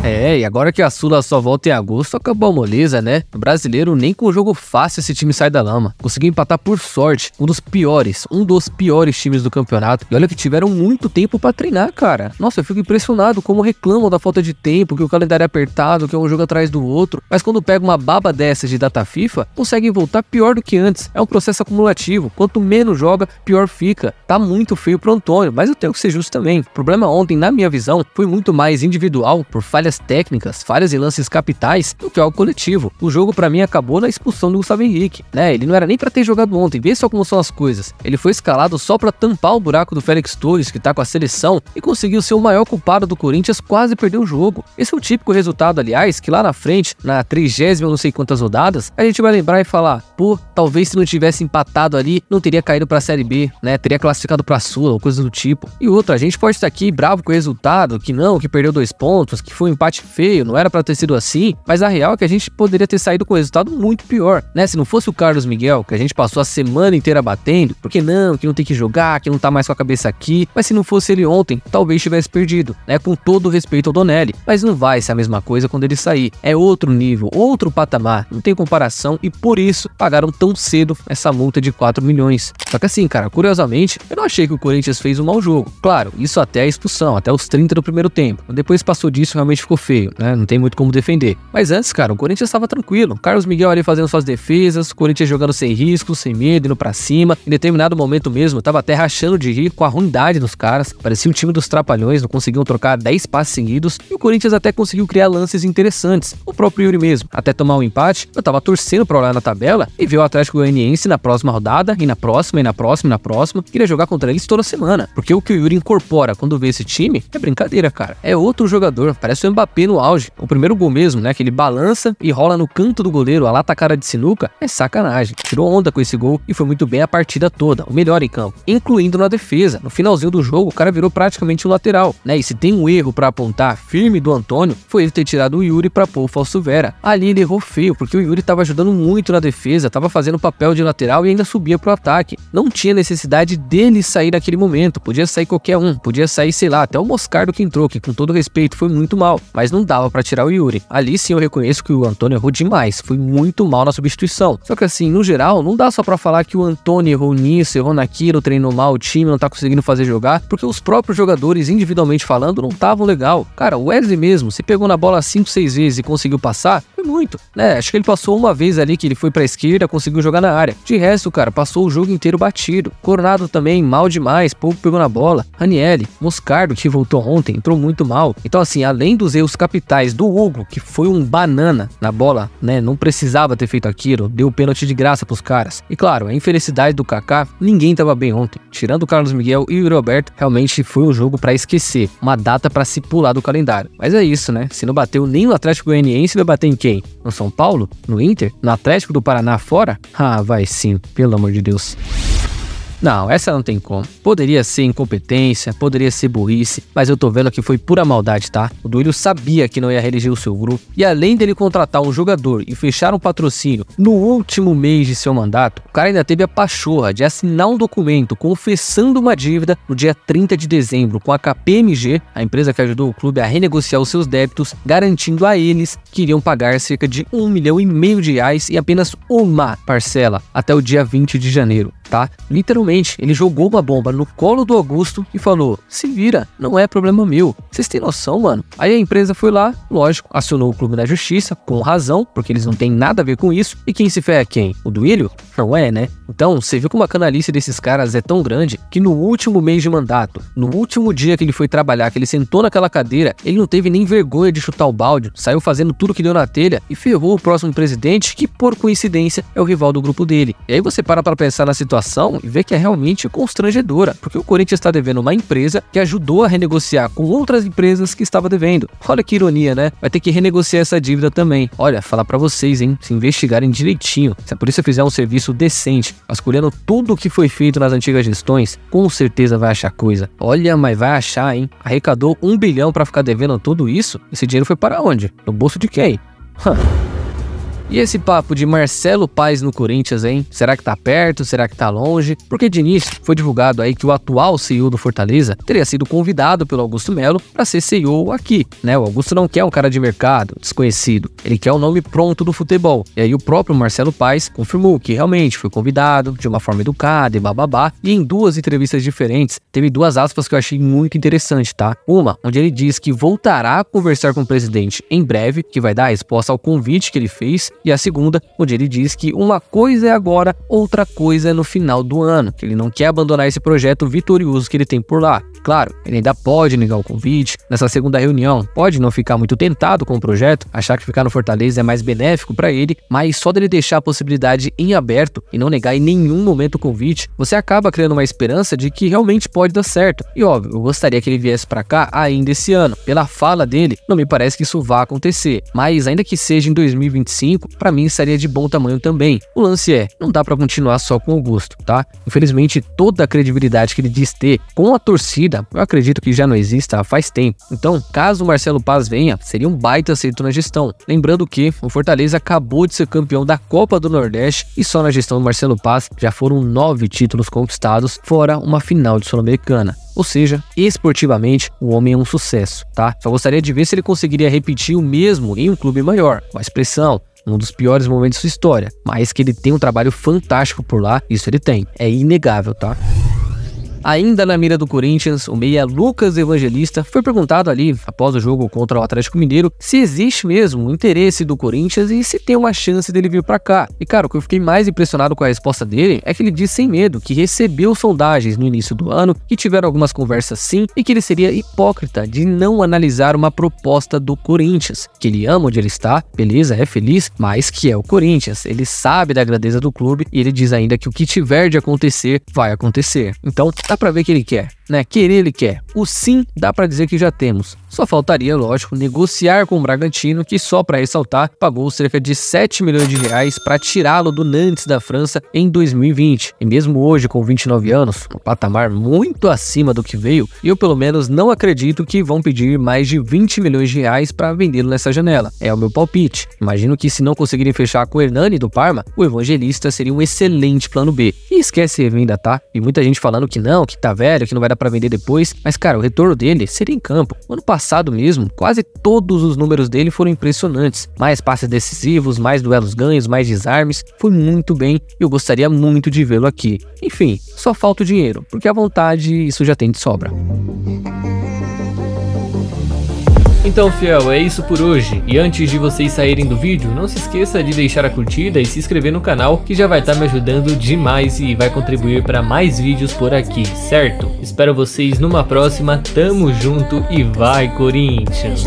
É, e agora que a Sula só volta em agosto, acabou a moleza, né? O brasileiro, nem com um jogo fácil esse time sai da lama. Conseguiu empatar por sorte, um dos piores times do campeonato. E olha que tiveram muito tempo pra treinar, cara. Nossa, eu fico impressionado como reclamam da falta de tempo, que o calendário é apertado, que é um jogo atrás do outro. Mas quando pega uma baba dessa de data FIFA, conseguem voltar pior do que antes. É um processo acumulativo. Quanto menos joga, pior fica. Tá muito feio pro Antônio, mas eu tenho que ser justo também. O problema ontem, na minha visão, foi muito mais individual, por falhas técnicas, falhas em lances capitais, do que algo coletivo. O jogo pra mim acabou na expulsão do Gustavo Henrique, né? Ele não era nem pra ter jogado ontem, vê só como são as coisas. Ele foi escalado só pra tampar o buraco do Félix Torres, que tá com a seleção, e conseguiu ser o maior culpado do Corinthians quase perder o jogo. Esse é o típico resultado, aliás, que lá na frente, na 30ª não sei quantas rodadas, a gente vai lembrar e falar, pô, talvez se não tivesse empatado ali, não teria caído pra Série B, né? Teria classificado pra Sula, ou coisa do tipo. E outra, a gente pode estar aqui bravo com o resultado, que não, que perdeu 2 pontos, que foi um empate feio, não era pra ter sido assim, mas a real é que a gente poderia ter saído com um resultado muito pior, né? Se não fosse o Carlos Miguel, que a gente passou a semana inteira batendo, porque não, que não tem que jogar, que não tá mais com a cabeça aqui, mas se não fosse ele ontem, talvez tivesse perdido, né? Com todo o respeito ao Donelli, mas não vai ser a mesma coisa quando ele sair, é outro nível, outro patamar, não tem comparação e por isso pagaram tão cedo essa multa de 4 milhões. Só que assim, cara, curiosamente, eu não achei que o Corinthians fez um mau jogo, claro, isso até a expulsão, até os 30 do primeiro tempo, depois passou disso realmente ficou feio, né? Não tem muito como defender, mas antes, cara, o Corinthians estava tranquilo, Carlos Miguel ali fazendo suas defesas, o Corinthians jogando sem risco, sem medo, indo pra cima, em determinado momento mesmo, eu tava até rachando de rir com a ruindade dos caras, parecia um time dos trapalhões, não conseguiam trocar 10 passes seguidos, e o Corinthians até conseguiu criar lances interessantes, o próprio Yuri mesmo, até tomar um empate, eu tava torcendo pra olhar na tabela e ver o Atlético Goianiense na próxima rodada, e na próxima, e na próxima, e na próxima, queria jogar contra eles toda semana, porque o que o Yuri incorpora quando vê esse time, é brincadeira, cara, é outro jogador, parece o Mbappé no auge, o primeiro gol mesmo, né, que ele balança e rola no canto do goleiro, a lata cara de sinuca, é sacanagem, tirou onda com esse gol e foi muito bem a partida toda, o melhor em campo, incluindo na defesa, no finalzinho do jogo o cara virou praticamente um lateral, né, e se tem um erro pra apontar firme do Antônio, foi ele ter tirado o Yuri pra pôr o Fausto Vera, ali ele errou feio, porque o Yuri tava ajudando muito na defesa, tava fazendo papel de lateral e ainda subia pro ataque, não tinha necessidade dele sair naquele momento, podia sair qualquer um, podia sair, sei lá, até o Moscardo que entrou, que com todo respeito foi muito mal, mas não dava pra tirar o Yuri, ali sim eu reconheço que o Antônio errou demais, foi muito mal na substituição, só que assim, no geral, não dá só pra falar que o Antônio errou nisso, errou naquilo, treinou mal o time, não tá conseguindo fazer jogar, porque os próprios jogadores, individualmente falando, não estavam legal, cara, o Wesley mesmo, se pegou na bola 5, 6 vezes e conseguiu passar, foi muito, né, acho que ele passou uma vez ali que ele foi pra esquerda, conseguiu jogar na área, de resto, cara, passou o jogo inteiro batido, Coronado também, mal demais, pouco pegou na bola, Ranieri, Moscardo, que voltou ontem, entrou muito mal, então assim, além dos erros capitais do Hugo, que foi um banana na bola, né, não precisava ter feito aquilo, deu pênalti de graça pros caras, e claro, a infelicidade do Kaká, ninguém tava bem ontem, tirando o Carlos Miguel e o Roberto, realmente foi um jogo pra esquecer, uma data pra se pular do calendário, mas é isso, né, se não bateu nem no Atlético Goianiense, vai bater em quem? No São Paulo? No Inter? No Atlético do Paraná fora? Ah, vai sim, pelo amor de Deus. Não, essa não tem como. Poderia ser incompetência, poderia ser burrice, mas eu tô vendo que foi pura maldade, tá? O Duílio sabia que não ia reeleger o seu grupo, e além dele contratar um jogador e fechar um patrocínio no último mês de seu mandato, o cara ainda teve a pachorra de assinar um documento confessando uma dívida no dia 30 de dezembro com a KPMG, a empresa que ajudou o clube a renegociar os seus débitos, garantindo a eles que iriam pagar cerca de R$1,5 milhão em apenas uma parcela até o dia 20 de janeiro. Tá? Literalmente, ele jogou uma bomba no colo do Augusto e falou, se vira, não é problema meu. Vocês têm noção, mano? Aí a empresa foi lá, lógico, acionou o clube da justiça, com razão, porque eles não têm nada a ver com isso. E quem se ferra é quem? O Duílio? Não é, né? Então, você viu como a canalice desses caras é tão grande que no último mês de mandato, no último dia que ele foi trabalhar, que ele sentou naquela cadeira, ele não teve nem vergonha de chutar o balde, saiu fazendo tudo que deu na telha e ferrou o próximo presidente, que por coincidência é o rival do grupo dele. E aí você para pra pensar na situação e ver que é realmente constrangedora, porque o Corinthians está devendo uma empresa que ajudou a renegociar com outras empresas que estava devendo. Olha que ironia, né? Vai ter que renegociar essa dívida também. Olha, falar pra vocês, hein? Se investigarem direitinho, se a polícia fizer um serviço decente, vasculhando tudo o que foi feito nas antigas gestões, com certeza vai achar coisa. Olha, mas vai achar, hein? Arrecadou 1 bilhão pra ficar devendo tudo isso? Esse dinheiro foi para onde? No bolso de quem? E esse papo de Marcelo Paes no Corinthians, hein? Será que tá perto? Será que tá longe? Porque de início foi divulgado aí que o atual CEO do Fortaleza teria sido convidado pelo Augusto Melo para ser CEO aqui, né? O Augusto não quer um cara de mercado, desconhecido. Ele quer o nome pronto do futebol. E aí o próprio Marcelo Paes confirmou que realmente foi convidado de uma forma educada e bababá. E em duas entrevistas diferentes, teve duas aspas que eu achei muito interessante, tá? Uma, onde ele diz que voltará a conversar com o presidente em breve, que vai dar a resposta ao convite que ele fez. E a segunda, onde ele diz que uma coisa é agora, outra coisa é no final do ano, que ele não quer abandonar esse projeto vitorioso que ele tem por lá. Claro, ele ainda pode negar o convite. Nessa segunda reunião, pode não ficar muito tentado com o projeto, achar que ficar no Fortaleza é mais benéfico para ele, mas só dele deixar a possibilidade em aberto e não negar em nenhum momento o convite, você acaba criando uma esperança de que realmente pode dar certo. E óbvio, eu gostaria que ele viesse para cá ainda esse ano. Pela fala dele, não me parece que isso vá acontecer, mas ainda que seja em 2025, para mim estaria de bom tamanho também. O lance é, não dá para continuar só com o Augusto, tá? Infelizmente, toda a credibilidade que ele diz ter com a torcida, eu acredito que já não exista faz tempo. Então, caso o Marcelo Paes venha, seria um baita acerto na gestão. Lembrando que o Fortaleza acabou de ser campeão da Copa do Nordeste e só na gestão do Marcelo Paes já foram 9 títulos conquistados, fora uma final de Sul-Americana. Ou seja, esportivamente, o homem é um sucesso, tá? Só gostaria de ver se ele conseguiria repetir o mesmo em um clube maior, com mais pressão, um dos piores momentos da sua história, mas que ele tem um trabalho fantástico por lá, isso ele tem, é inegável, tá? Ainda na mira do Corinthians, o meia Lucas Evangelista foi perguntado ali, após o jogo contra o Atlético Mineiro, se existe mesmo o interesse do Corinthians e se tem uma chance dele vir pra cá. E cara, o que eu fiquei mais impressionado com a resposta dele é que ele disse sem medo que recebeu sondagens no início do ano, que tiveram algumas conversas sim, e que ele seria hipócrita de não analisar uma proposta do Corinthians, que ele ama onde ele está, beleza, é feliz, mas que é o Corinthians, ele sabe da grandeza do clube e ele diz ainda que o que tiver de acontecer, vai acontecer. Então, dá pra ver que ele quer, né? Querer ele quer. O sim dá pra dizer que já temos. Só faltaria, lógico, negociar com o Bragantino, que só pra ressaltar, pagou cerca de 7 milhões de reais pra tirá-lo do Nantes da França em 2020. E mesmo hoje, com 29 anos, um patamar muito acima do que veio, eu pelo menos não acredito que vão pedir mais de 20 milhões de reais pra vendê-lo nessa janela. É o meu palpite. Imagino que se não conseguirem fechar com o Hernani do Parma, o Evangelista seria um excelente plano B. E esquece revenda, tá? E muita gente falando que não, que tá velho, que não vai dar pra vender depois, mas cara, o retorno dele seria em campo. Ano passado mesmo, quase todos os números dele foram impressionantes. Mais passes decisivos, mais duelos ganhos, mais desarmes, foi muito bem e eu gostaria muito de vê-lo aqui. Enfim, só falta o dinheiro, porque à vontade isso já tem de sobra. Então, fiel, é isso por hoje. E antes de vocês saírem do vídeo, não se esqueça de deixar a curtida e se inscrever no canal, que já vai estar me ajudando demais e vai contribuir para mais vídeos por aqui, certo? Espero vocês numa próxima, tamo junto e vai Corinthians!